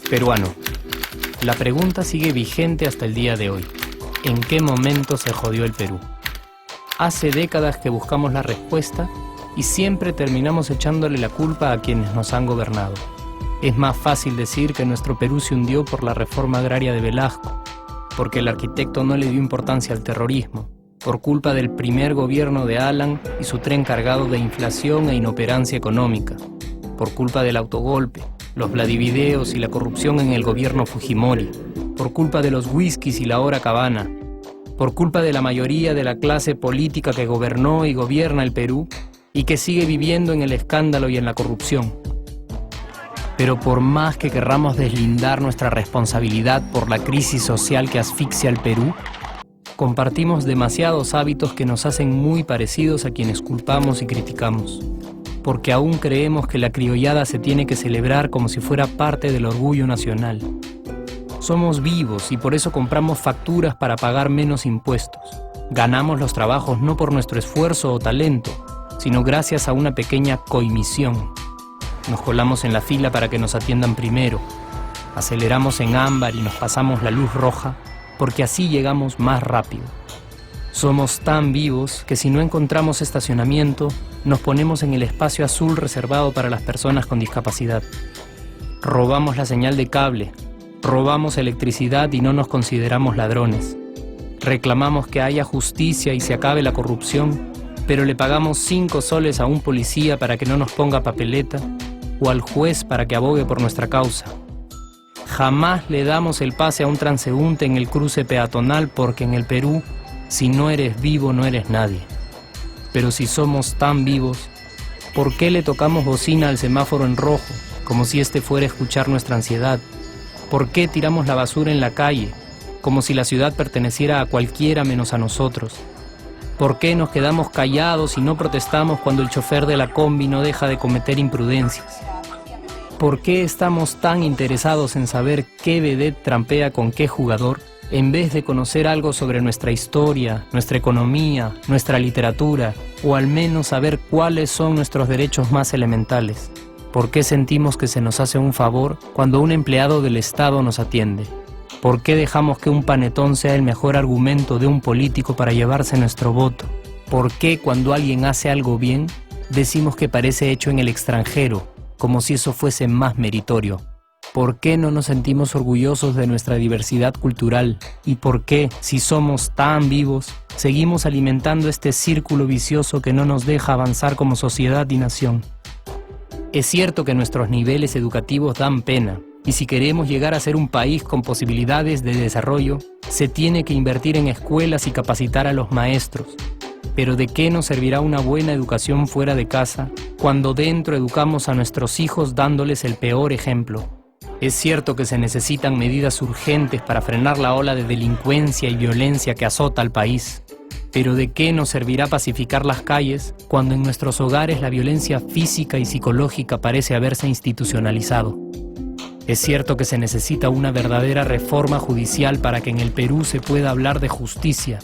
Peruano. La pregunta sigue vigente hasta el día de hoy. ¿En qué momento se jodió el Perú? Hace décadas que buscamos la respuesta y siempre terminamos echándole la culpa a quienes nos han gobernado. Es más fácil decir que nuestro Perú se hundió por la reforma agraria de Velasco, porque el arquitecto no le dio importancia al terrorismo, por culpa del primer gobierno de Alan y su tren cargado de inflación e inoperancia económica, por culpa del autogolpe, los vladivideos y la corrupción en el gobierno Fujimori, por culpa de los whiskies y la hora cabana, por culpa de la mayoría de la clase política que gobernó y gobierna el Perú y que sigue viviendo en el escándalo y en la corrupción. Pero por más que querramos deslindar nuestra responsabilidad por la crisis social que asfixia al Perú, compartimos demasiados hábitos que nos hacen muy parecidos a quienes culpamos y criticamos, porque aún creemos que la criollada se tiene que celebrar como si fuera parte del orgullo nacional. Somos vivos y por eso compramos facturas para pagar menos impuestos. Ganamos los trabajos no por nuestro esfuerzo o talento, sino gracias a una pequeña coimisión. Nos colamos en la fila para que nos atiendan primero, aceleramos en ámbar y nos pasamos la luz roja, porque así llegamos más rápido. Somos tan vivos que si no encontramos estacionamiento, nos ponemos en el espacio azul reservado para las personas con discapacidad. Robamos la señal de cable, robamos electricidad y no nos consideramos ladrones. Reclamamos que haya justicia y se acabe la corrupción, pero le pagamos 5 soles a un policía para que no nos ponga papeleta o al juez para que abogue por nuestra causa. Jamás le damos el pase a un transeúnte en el cruce peatonal porque en el Perú, si no eres vivo, no eres nadie. Pero si somos tan vivos, ¿por qué le tocamos bocina al semáforo en rojo, como si este fuera a escuchar nuestra ansiedad? ¿Por qué tiramos la basura en la calle, como si la ciudad perteneciera a cualquiera menos a nosotros? ¿Por qué nos quedamos callados y no protestamos cuando el chofer de la combi no deja de cometer imprudencias? ¿Por qué estamos tan interesados en saber qué vedette trampea con qué jugador, en vez de conocer algo sobre nuestra historia, nuestra economía, nuestra literatura, o al menos saber cuáles son nuestros derechos más elementales? ¿Por qué sentimos que se nos hace un favor cuando un empleado del Estado nos atiende? ¿Por qué dejamos que un panetón sea el mejor argumento de un político para llevarse nuestro voto? ¿Por qué cuando alguien hace algo bien, decimos que parece hecho en el extranjero, como si eso fuese más meritorio? ¿Por qué no nos sentimos orgullosos de nuestra diversidad cultural? ¿Y por qué, si somos tan vivos, seguimos alimentando este círculo vicioso que no nos deja avanzar como sociedad y nación? Es cierto que nuestros niveles educativos dan pena, y si queremos llegar a ser un país con posibilidades de desarrollo, se tiene que invertir en escuelas y capacitar a los maestros. Pero ¿de qué nos servirá una buena educación fuera de casa cuando dentro educamos a nuestros hijos dándoles el peor ejemplo? Es cierto que se necesitan medidas urgentes para frenar la ola de delincuencia y violencia que azota al país. Pero ¿de qué nos servirá pacificar las calles cuando en nuestros hogares la violencia física y psicológica parece haberse institucionalizado? Es cierto que se necesita una verdadera reforma judicial para que en el Perú se pueda hablar de justicia,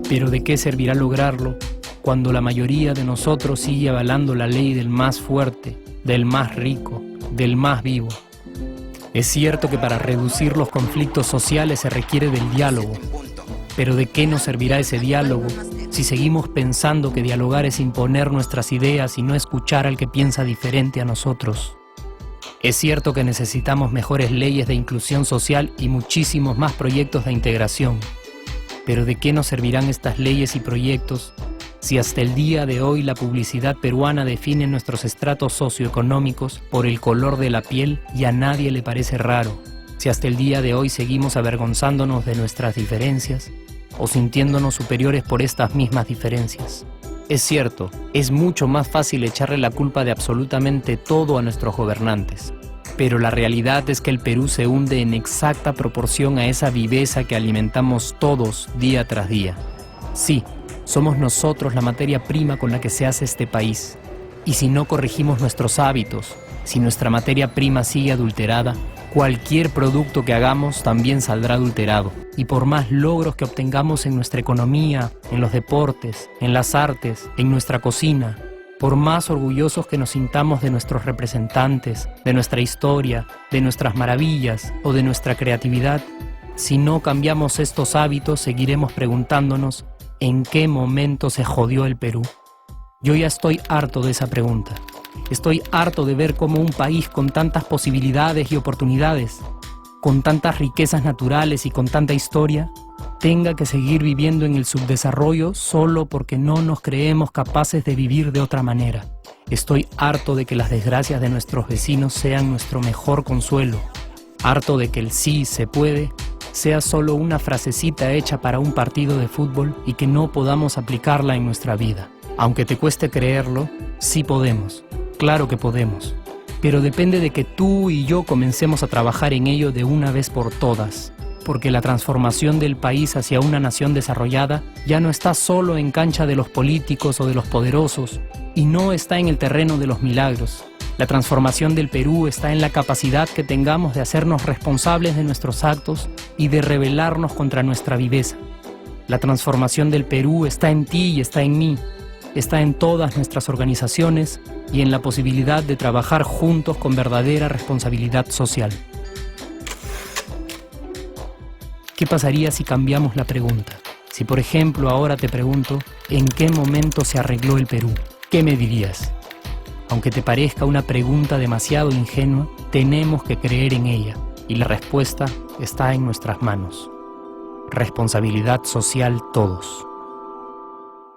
pero ¿de qué servirá lograrlo cuando la mayoría de nosotros sigue avalando la ley del más fuerte, del más rico, del más vivo? Es cierto que para reducir los conflictos sociales se requiere del diálogo, pero ¿de qué nos servirá ese diálogo si seguimos pensando que dialogar es imponer nuestras ideas y no escuchar al que piensa diferente a nosotros? Es cierto que necesitamos mejores leyes de inclusión social y muchísimos más proyectos de integración, pero ¿de qué nos servirán estas leyes y proyectos si hasta el día de hoy la publicidad peruana define nuestros estratos socioeconómicos por el color de la piel y a nadie le parece raro? Si hasta el día de hoy seguimos avergonzándonos de nuestras diferencias o sintiéndonos superiores por estas mismas diferencias. Es cierto, es mucho más fácil echarle la culpa de absolutamente todo a nuestros gobernantes, pero la realidad es que el Perú se hunde en exacta proporción a esa viveza que alimentamos todos día tras día. Sí, somos nosotros la materia prima con la que se hace este país, y si no corregimos nuestros hábitos, si nuestra materia prima sigue adulterada, cualquier producto que hagamos también saldrá adulterado. Y por más logros que obtengamos en nuestra economía, en los deportes, en las artes, en nuestra cocina, por más orgullosos que nos sintamos de nuestros representantes, de nuestra historia, de nuestras maravillas o de nuestra creatividad, si no cambiamos estos hábitos, seguiremos preguntándonos ¿en qué momento se jodió el Perú? Yo ya estoy harto de esa pregunta. Estoy harto de ver cómo un país con tantas posibilidades y oportunidades, con tantas riquezas naturales y con tanta historia, tenga que seguir viviendo en el subdesarrollo solo porque no nos creemos capaces de vivir de otra manera. Estoy harto de que las desgracias de nuestros vecinos sean nuestro mejor consuelo. Harto de que el sí se puede sea solo una frasecita hecha para un partido de fútbol y que no podamos aplicarla en nuestra vida. Aunque te cueste creerlo, sí podemos. Claro que podemos. Pero depende de que tú y yo comencemos a trabajar en ello de una vez por todas. Porque la transformación del país hacia una nación desarrollada ya no está solo en cancha de los políticos o de los poderosos, y no está en el terreno de los milagros. La transformación del Perú está en la capacidad que tengamos de hacernos responsables de nuestros actos y de rebelarnos contra nuestra viveza. La transformación del Perú está en ti y está en mí. Está en todas nuestras organizaciones y en la posibilidad de trabajar juntos con verdadera responsabilidad social. ¿Qué pasaría si cambiamos la pregunta? Si, por ejemplo, ahora te pregunto, ¿en qué momento se arregló el Perú? ¿Qué me dirías? Aunque te parezca una pregunta demasiado ingenua, tenemos que creer en ella, y la respuesta está en nuestras manos. Responsabilidad social todos.